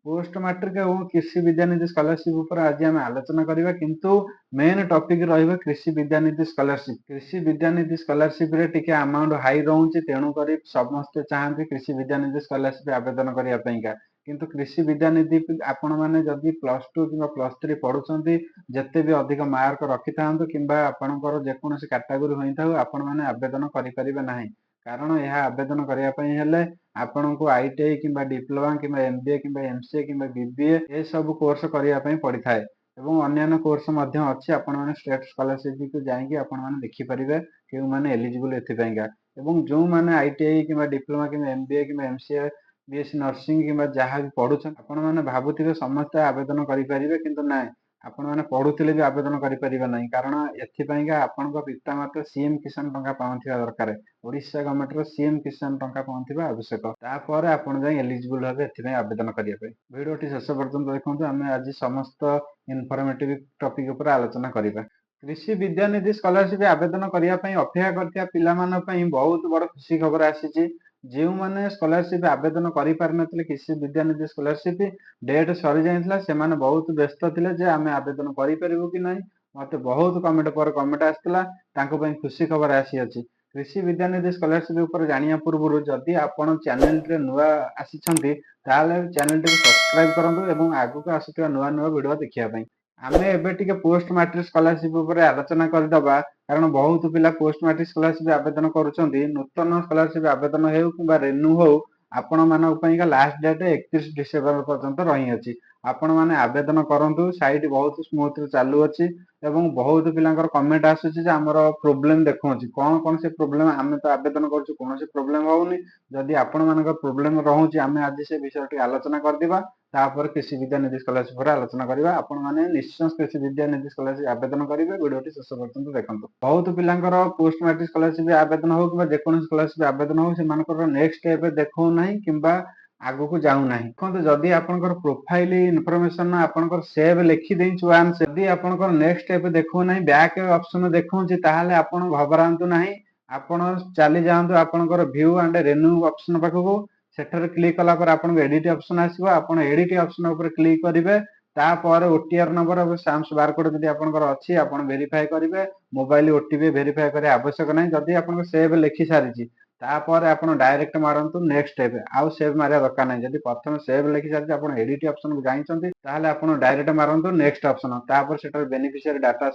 Post matric एवं कृषि Vidyanidhi scholarship ऊपर आज आम आलोचना करबा किंतु मेन टॉपिक रहिबा कृषि विद्यानिधि स्कॉलरशिप। कृषि विद्यानिधि स्कॉलरशिप रे टिके अमाउंट हाई रहउची, तेणु करी समस्त चाहते कृषि विद्यानिधि स्कॉलरशिप आवेदन करिया पईका। किंतु कृषि विद्यानिधि आपण माने जदि +2 किंबा +3 पढुचंती, जते भी अधिक मार्क रखि थांतु किंबा आपणकर जेकोनोसी कैटेगरी होई थाउ, आपण माने आवेदन करि परिबे नाही। कारण यह आवेदन करिया पई हेले आपनको आईटीआई किंबा डिप्लोमा किंबा एमबीए किंबा एमसीए किंबा बीबीए ए सब कोर्स करिया पई पड़िथाए एवं अन्यान्य कोर्स मध्य अछि। आपण माने स्टेट स्कॉलरशिप को जाईकी आपण माने देखि परिबे केउ माने एलिजिबल एथि पईका। एवं जो माने आईटीआई किंबा डिप्लोमा किंबा एमबीए किंबा एमसीए बीएससी नर्सिंग किंबा जहाँ भी पढुछन, आपण माने भाबुथिबे समस्त आवेदन करि परिबे, किंतु नाय, आपण माने पढुथिले भी आवेदन करि परिबे नाही। कारण एथि पईका आपनको पितामाता सीएम किसान टंका पाउथिबा दरकार। ओडिशा गवर्नमेंट रो सीएम किसान टंका पाउथिबा आवश्यक, तापर आपण जाई एलिजिबल हेबे एथि पई आवेदन करिया पई। वीडियोटी शेष पर्यंत देखंतु। आमे आज समस्त इनफॉर्मेटिव टॉपिक ऊपर आलोचना करिबा। कृषि विद्यानिधि स्कॉलरशिप आवेदन करिया पई अपेक्षा करथिया पिला मान पई बहुत बड़ खुशी खबर आसीची। जे माने स्कॉलरशिप आवेदन करि पार नथिले कृषि विद्यानिधि स्कॉलरशिप डेट सरी जाइतला, से माने बहुत व्यस्त थिले जे आमे आवेदन करि परिबो कि नाही। मते बहुत कमेंट पर कमेंट आस्तला, तांको पई खुशी खबर आसी अछि। कृषि विद्यानिधि स्कॉलरशिप ऊपर जानिया पूर्व जदि आपण चैनल रे नुआ आसीछंती, ताले चैनल टी सब्सक्राइब करंतु एवं आगु को आसुथिबा नुआ नुआ वीडियो देखिया पई। आमे एबे टिके पोस्ट मैट्रिक स्कॉलरशिप ऊपर आलोचना करदबा, कारण बहुत पिला पोस्ट मैट्रिक स्कॉलरशिप आवेदन करूछंती। नूतन स्कॉलरशिप आवेदन हेउ किंबा रेन्यू हो, आपण मानक पईका लास्ट डेट 31 डिसेंबर पर्यंत रही अछि। आपण माने आवेदन करंतु, साइट बहुत स्मूथ चालू अछि एवं बहुत पिलांकर कमेंट आसुछि जे हमर प्रॉब्लम देखौछि। कोन से प्रॉब्लम आमे तो आवेदन करछु, कोनोसी प्रॉब्लम होउनी। जदि आपण मानकर प्रॉब्लम रहउछि, आमे आज से विषयटी आलोचना करदिबा, तापर कृषि विद्यानिधि स्कॉलरशिप पर आलोचना करिबा। आपण माने निश्चय कृषि विद्यानिधि स्कॉलरशिप आवेदन करिबे। वीडियोटी शेष पर्यंत देखंतु। बहुत पिलांकर पोस्ट मैट्रिक स्कॉलरशिप आवेदन हो किंबा जेकोनोसी स्कॉलरशिप आवेदन हो, से मानकर नेक्स्ट स्टेप देखौ नाही किंबा आगु को जाऊ नाही। देखंतु जदि आपनकर प्रोफाइल इन्फॉर्मेशन आपनकर सेव लिखि देइछु वन से, यदि आपनकर नेक्स्ट स्टेप देखौ नाही, बैक ऑप्शन देखौछि, ताहाले आपण घबरांतु नाही। आपण चली जाआंतु आपनकर व्यू एंड रिन्यू ऑप्शन पाखको। सेठर क्लिक कला पर आपन एडिट ऑप्शन आसीबो, आपण एडिट ऑप्शन ऊपर क्लिक करिवे। तापर ओटीआर नंबर और साम्स बारकोड जदि आपनकर अछि, आपण वेरीफाई करिवे। मोबाइल ओटीपी वेरीफाई करे आवश्यक नाही। जदि आपन सेव लिखि सारिछि, तापर आपण डायरेक्ट मारंतु नेक्स्ट स्टेप, आउ सेव मारिया दरकार नाही। जदि प्रथम सेव लिखि सारिछि, आपण एडिट ऑप्शन को जाइछंती, ताहाले आपण डायरेक्ट मारंतु नेक्स्ट ऑप्शन। तापर सेटर बेनिफिशियरी डाटा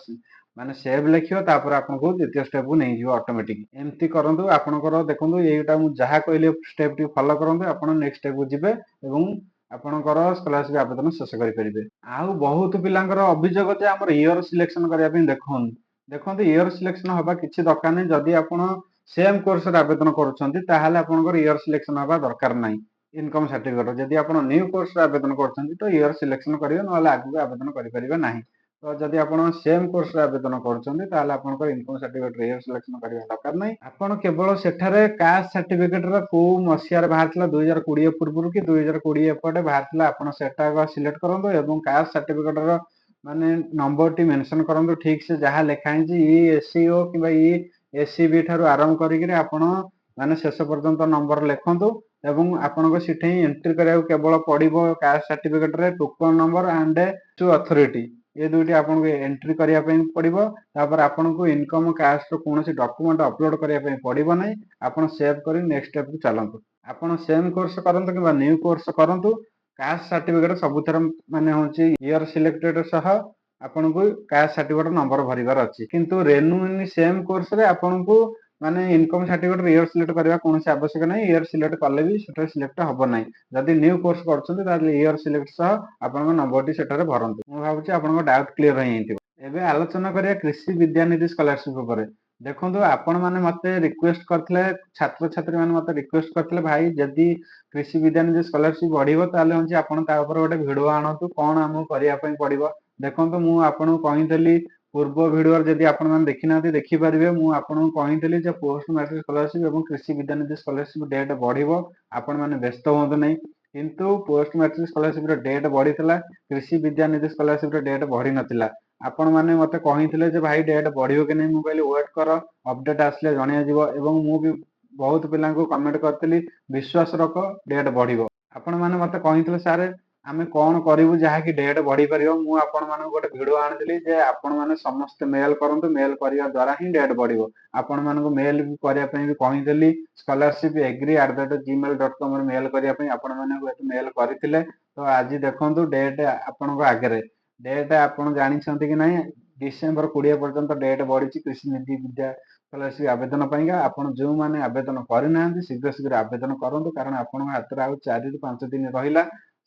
माने सेव लिखियो, तापर आपनको द्वितीय स्टेप को नै जिवो ऑटोमेटिक। एम्ति करंतु। आपनकर देखंतु एटा मु जहा कहले स्टेप टी फॉलो करंतु, आपण नेक्स्ट स्टेप को जिवे एवं आपनकर स्कॉलरशिप आवेदन शेष करि परिबे। आउ बहुत पिलांकर अभियोग जे हमर ईयर सिलेक्शन करिया पे देखंतु ईयर सिलेक्शन हबा किछि दरकार नै। जदि आपण सेम कोर्स रे आवेदन करूछंती, ताहाले आपनकर ईयर सिलेक्शन हबा दरकार नाही। इनकम सर्टिफिकेट जदि आपण न्यू कोर्स रे आवेदन करछंती, तो ईयर सिलेक्शन करिवे, नहले आगु आवेदन करि परिबे नाही। तो जदि आपण सेम कोर्स रे आवेदन करछंती, ताहाले आपनकर इनकम सर्टिफिकेट ईयर सिलेक्शन करिवा दरकार नाही। आपण केवल सेठारे कास्ट सर्टिफिकेट रे को मसिया रे बाहरथिला 2020 पूर्वरु कि 2020 एपटे बाहरथिला, आपण सेटा सिलेक्ट करंतु एवं कास्ट सर्टिफिकेट रो माने नंबर टी मेंशन करंतु ठीक से जहा लेखा हिची ई एससीओ किबा ई एससीबी ठारू आरंभ करिकरी आपण माने शेष पर्यंत नंबर लेखंतु एवं आपनको सिठे एंट्री करिया केवल पड़िबो कास्ट सर्टिफिकेट रे token number and to authority, ये दुइटी आपनको एंट्री करिया पई पड़िबो। तापर आपनको इनकम कास्ट रो कोनोसी डॉक्यूमेंट अपलोड करिया पई पड़िबो नै। आपण सेव करी नेक्स्ट स्टेप को चलंतु। आपण सेम कोर्स करंतु किबा न्यू कोर्स करंतु, कास्ट सर्टिफिकेट सबुथर माने होची ईयर सिलेक्टेड सह आपनको कास्ट सर्टिफिकेट नंबर भरिबार अछि। किंतु रेन्यू इन सेम कोर्स रे आपनको माने इनकम सर्टिफिकेट ईयर सिलेक्ट करबा कोनोसी आवश्यक नै। ईयर सिलेक्ट कले भी सेटा सिलेक्ट हबो नै। जदि न्यू कोर्स करछन्ते, ताले ईयर सिलेक्ट सह आपनको नंबर टी सेटारे भरंतु। मु भाबुची आपनको डाउट क्लियर होई हिथिबो। एबे आलोचना करिया कृषि विद्यानिधि स्कॉलरशिप ऊपर। देखंतु आपण माने मते रिक्वेस्ट करथले, छात्र छात्री माने मते रिक्वेस्ट करथले, भाई जदि कृषि विद्यानिधि स्कॉलरशिप बढ़िबो, ताले होची आपण ता ऊपर गोटे वीडियो आणंतु, कोन हमहु करिया पई पड़िबो। देखंतु मु आपनको कहितली पूर्व वीडियो जदि आपण माने देखि नाथि देखि परिबे। मु आपनको कहितली जे पोस्ट मैट्रिक स्कॉलरशिप एवं कृषि विद्यानिधि स्कॉलरशिप डेट बढ़िबो, आपण माने व्यस्त होंतु नै। किंतु पोस्ट मैट्रिक स्कॉलरशिप रे डेट बढ़ितला, कृषि विद्यानिधि स्कॉलरशिप रे डेट बढ़ी नथिला। आपण माने मते कहितले जे भाई डेट बढ़िबो कि नै, मु कहली वेट कर, अपडेट आसले जणिया जिवो। एवं मु भी बहुत पिलांको कमेंट करतली, विश्वास रख डेट बढ़िबो। आपण माने मते कहितले सारे ଆମେ କଣ କରିବୁ ଯାହାକି ଡେଟ୍ ବଢିପାରିବ। ମୁଁ ଆପଣମାନଙ୍କୁ ଗୋଟେ ଭିଡିଓ ଆଣିଥିଲି ଯେ ଆପଣମାନେ ସମସ୍ତେ ମେଲ୍ କରନ୍ତୁ, ମେଲ୍ କରିବା ଦ୍ୱାରା ହିଁ ଡେଟ୍ ବଢିବ। ଆପଣମାନଙ୍କୁ ମେଲ୍ ବି କରିବା ପାଇଁ ବି କହିଥିଲି scholarshipagri@gmail.com ରେ ମେଲ୍ କରିବା ପାଇଁ ଆପଣମାନେ ହୁଏତ ମେଲ୍ କରିଥିଲେ। ତ ଆଜି ଦେଖନ୍ତୁ ଡେଟ୍ ଆପଣଙ୍କ ଆଗରେ। ଡେଟ୍ ଆପଣ ଜାଣିଛନ୍ତି କି ନାହିଁ, ଡିସେମ୍ବର 20 ପର୍ଯ୍ୟନ୍ତ ଡେଟ୍ ବଢିଛି କୃଷି ନିଧି ବିଦ୍ୟା ସ୍କଲାରସିପ୍ ଆବେଦନ ପାଇଁକା। ଆପଣ ଯେଉଁମାନେ ଆବେଦନ କରିନାହାନ୍ତି ଶୀଘ୍ର ଶୀଘ୍ର ଆବେଦନ କରନ୍ତୁ, କାରଣ ଆପଣଙ୍କ ହାତରେ ଆଉ 4 ରୁ 5 ଦିନ ରହିଲା।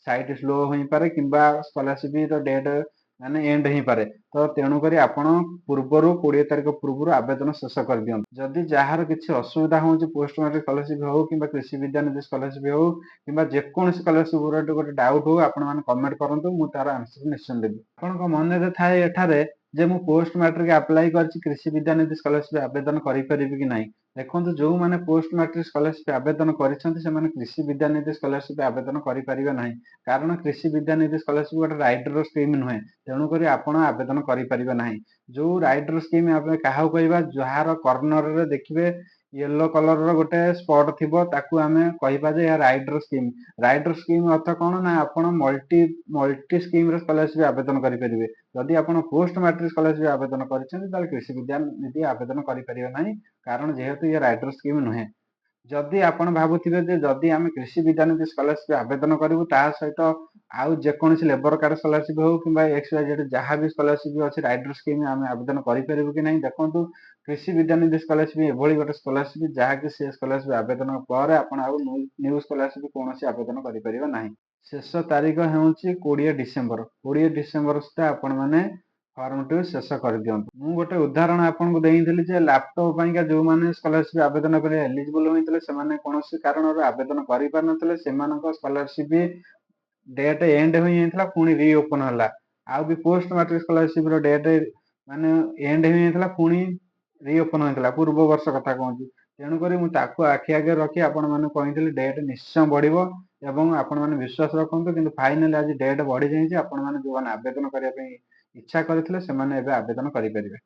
ସାଇଟ୍ ସ୍ଲୋ ହୋଇପାରେ କିମ୍ବା ସ୍କଲାରସିପର ଡେଟ୍ ମାନେ ଏଣ୍ଡ ହେଇପାରେ। ତ ତେଣୁକରି ଆପଣ ପୂର୍ବରୁ 20 ତାରିଖ ପୂର୍ବରୁ ଆବେଦନ ଶେଷ କରିଦିଅନ୍ତୁ। ଯଦି ଯାହାର କିଛି ଅସୁବିଧା ହେଉଛି ପୋଷ୍ଟ ମାଟ୍ରିକ ସ୍କଲାରସିପ୍ ହଉ କିମ୍ବା କୃଷି ବିଦ୍ୟାନିଧି ସ୍କଲାରସିପ୍ ହଉ କିମ୍ବା ଯେକୌଣସି ସ୍କଲାରସିପ୍ ଉପରେ ଗୋଟେ ଡାଉଟ୍ ହଉ ଆପଣମାନେ କମେଣ୍ଟ କରନ୍ତୁ, ମୁଁ ତାର ଆନ୍ସର ନିଶ୍ଚୟ ଦେବି। ଆପଣଙ୍କ ମନରେ ଥାଏ ଏଠାରେ ଯେ ମୁଁ ପୋଷ୍ଟ ମାଟ୍ରିକ ଆପ୍ଲାଏ କରିଛି କୃଷି ବିଦ୍ୟାନିଧି ସ୍କଲାରସିପ୍ ଆବେଦନ କରିପାରିବି କି ନାହିଁ। ଦେଖନ୍ତୁ ଯେଉଁମାନେ ପୋଷ୍ଟ ମାଟ୍ରିକ ସ୍କଲାରସିପ୍ ଆବେଦନ କରିଛନ୍ତି ସେମାନେ କୃଷି ବିଦ୍ୟାନିଧି ସ୍କଲାରସିପ୍ ଆବେଦନ କରିପାରିବେ ନାହିଁ। କାରଣ କୃଷି ବିଦ୍ୟାନିଧି ସ୍କଲାରସିପ୍ ଗୋଟେ ରାଇଟର ସ୍କିମ୍ ନୁହେଁ। ତେଣୁକରି ଆପଣ ଆବେଦନ କରିପାରିବେ ନାହିଁ। ଯୋଉ ରାଇଟର ସ୍କିମ୍ ଆମେ କାହାକୁ କହିବା, ଯାହାର କର୍ଣ୍ଣରରେ ଦେଖିବେ ୟେଲୋ କଲରର ଗୋଟେ ସ୍ପଟ ଥିବ ତାକୁ ଆମେ କହିବା ଯେ ଏହା ରାଇଟର ସ୍କିମ୍। ରାଇଟର ସ୍କିମ୍ ଅର୍ଥ କଣ ନା ଆପଣ ମଲ୍ଟି ସ୍କିମର ସ୍କଲାରସିପ୍ ଆବେଦନ କରିପାରିବେ। ଯଦି ଆପଣ ପୋଷ୍ଟ ମାଟ୍ରିକ ସ୍କଲାରସିପ୍ ଆବେଦନ କରିଛନ୍ତି ତାହେଲେ କୃଷି ବିଦ୍ୟାନିଧି ଆବେଦନ କରିପାରିବେ ନାହିଁ, କାରଣ ଯେହେତୁ ଇଏ ରାଇଟର ସ୍କିମ୍ ନୁହେଁ। ଯଦି ଆପଣ ଭାବୁଥିବେ ଯେ ଯଦି ଆମେ କୃଷି ବିଦ୍ୟାନିଧି ସ୍କଲାରସିପ୍ ଆବେଦନ କରିବୁ ତା ସହିତ ଆଉ ଯେକୌଣସି ଲେବର କାର୍ଡ ସ୍କଲାରସିପ୍ ହଉ କିମ୍ବା XYZ ଯାହା ବି ସ୍କଲାରସିପ୍ ଅଛି ରାଇଟର ସ୍କିମ୍ ଆମେ ଆବେଦନ କରିପାରିବୁ କି ନାହିଁ। ଦେଖନ୍ତୁ କୃଷି ବିଦ୍ୟାନିଧି ସ୍କଲାରସିପ୍ ଏଭଳି ଗୋଟେ ସ୍କଲାରସିପ୍ ଯାହାକି ସେ ସ୍କଲାରସିପ୍ ଆବେଦନ ପରେ ଆପଣ ଆଉ ନ୍ୟୁ ସ୍କଲାରସିପ୍ କୌଣସି ଆବେଦନ କରିପାରିବେ ନାହିଁ। ଶେଷ ତାରିଖ ହେଉଛି 20 ଡିସେମ୍ବର। 20 ଡିସେମ୍ବର ସୁଦ୍ଧା ଆପଣମାନେ ଫର୍ମଟି ଶେଷ କରିଦିଅନ୍ତୁ। ମୁଁ ଗୋଟେ ଉଦାହରଣ ଆପଣଙ୍କୁ ଦେଇଥିଲି ଯେ ଲାପଟପ୍ ପାଇଁକା ଯେଉଁମାନେ ସ୍କଲାରସିପ୍ ଆବେଦନ କରିବା ଏଲିଜିବଲ୍ ହୋଇଥିଲେ ସେମାନେ କୌଣସି କାରଣରୁ ଆବେଦନ କରିପାରିନଥିଲେ, ସେମାନଙ୍କ ସ୍କଲାରସିପ୍ ଡେଟ୍ ଏଣ୍ଡ ହୋଇଯାଇଥିଲା ପୁଣି ରିଓପନ୍ ହେଲା। ଆଉ ବି ପୋଷ୍ଟ ମାଟ୍ରିକ ସ୍କଲାରସିପର ଡେଟ୍ ମାନେ ଏଣ୍ଡ ହୋଇଯାଇଥିଲା ପୁଣି ରିଓପନ୍ ହୋଇଥିଲା, ପୂର୍ବ ବର୍ଷ କଥା କହୁଛି। ତେଣୁକରି ମୁଁ ତାକୁ ଆଖି ଆଗରେ ରଖି ଆପଣମାନଙ୍କୁ କହିଥିଲି ଡେଟ୍ ନିଶ୍ଚୟ ବଢିବ ଏବଂ ଆପଣମାନେ ବିଶ୍ୱାସ ରଖନ୍ତୁ। କିନ୍ତୁ ଫାଇନାଲି ଆଜି ଡେଟ୍ ବଢିଯାଇଛି। ଆପଣମାନେ ଯେଉଁମାନେ ଆବେଦନ କରିବା ପାଇଁ ଇଚ୍ଛା କରିଥିଲେ ସେମାନେ ଏବେ ଆବେଦନ କରିପାରିବେ।